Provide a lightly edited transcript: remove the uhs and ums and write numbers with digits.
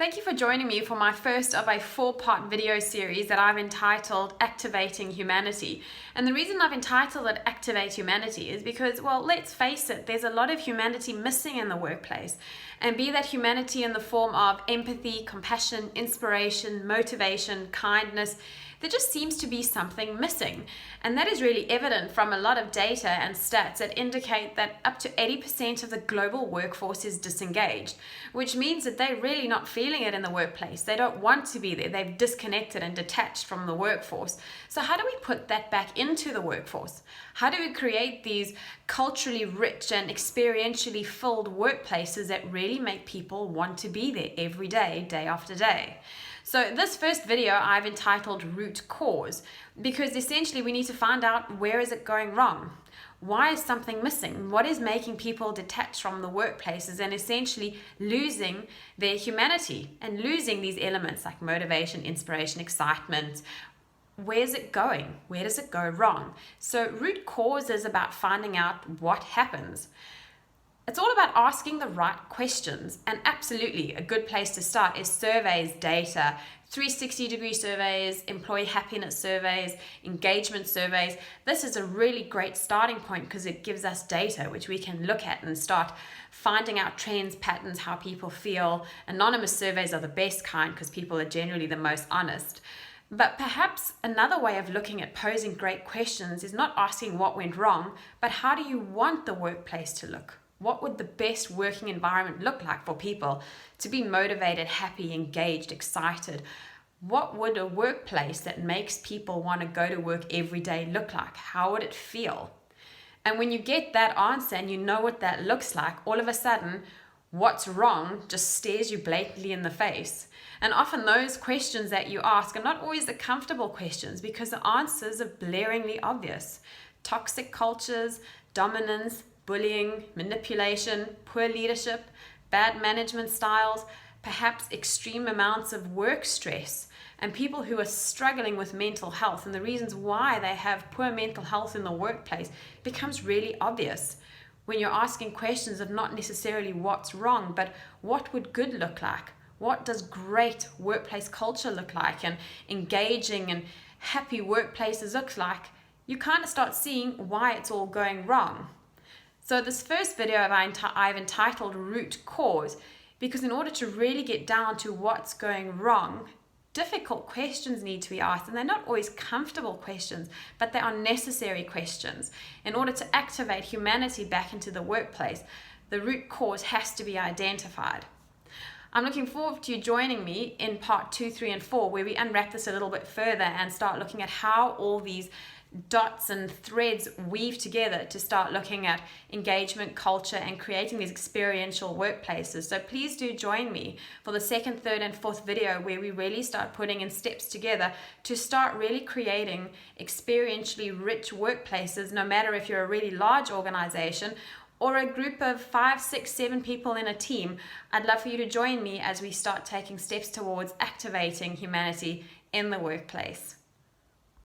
Thank you for joining me for my first of a 4-part video series that I've entitled Activating Humanity. And the reason I've entitled it Activate Humanity is because, well, let's face it, there's a lot of humanity missing in the workplace. And be that humanity in the form of empathy, compassion, inspiration, motivation, kindness, there just seems to be something missing. And that is really evident from a lot of data and stats that indicate that up to 80% of the global workforce is disengaged, which means that they're really not feeling it in the workplace. They don't want to be there. They've disconnected and detached from the workforce. So how do we put that back into the workforce? How do we create these culturally rich and experientially filled workplaces that really make people want to be there every day, day after day? So this first video I've entitled Root Cause, because essentially we need to find out, where is it going wrong? Why is something missing? What is making people detached from the workplaces and essentially losing their humanity and losing these elements like motivation, inspiration, excitement? Where's it going? Where does it go wrong? So root cause is about finding out what happens. It's all about asking the right questions, and absolutely a good place to start is surveys, data, 360-degree surveys, employee happiness surveys, engagement surveys. This is a really great starting point because it gives us data which we can look at and start finding out trends, patterns, how people feel. Anonymous surveys are the best kind because people are generally the most honest. But perhaps another way of looking at posing great questions is not asking what went wrong, but how do you want the workplace to look? What would the best working environment look like for people to be motivated, happy, engaged, excited? What would a workplace that makes people want to go to work every day look like? How would it feel? And when you get that answer and you know what that looks like, all of a sudden, what's wrong just stares you blatantly in the face. And often those questions that you ask are not always the comfortable questions because the answers are blaringly obvious. Toxic cultures, dominance, bullying, manipulation, poor leadership, bad management styles, perhaps extreme amounts of work stress, and people who are struggling with mental health and the reasons why they have poor mental health in the workplace becomes really obvious when you're asking questions of not necessarily what's wrong, but what would good look like? What does great workplace culture look like, and engaging and happy workplaces look like? You kind of start seeing why it's all going wrong. So this first video I've entitled Root Cause, because in order to really get down to what's going wrong, difficult questions need to be asked, and they're not always comfortable questions, but they are necessary questions. In order to activate humanity back into the workplace, the root cause has to be identified. I'm looking forward to you joining me in part 2, 3, and 4, where we unwrap this a little bit further and start looking at how all these dots and threads weave together to start looking at engagement, culture, and creating these experiential workplaces. So please do join me for the second, third, and fourth video where we really start putting in steps together to start really creating experientially rich workplaces, no matter if you're a really large organization or a group of 5, 6, 7 people in a team. I'd love for you to join me as we start taking steps towards activating humanity in the workplace.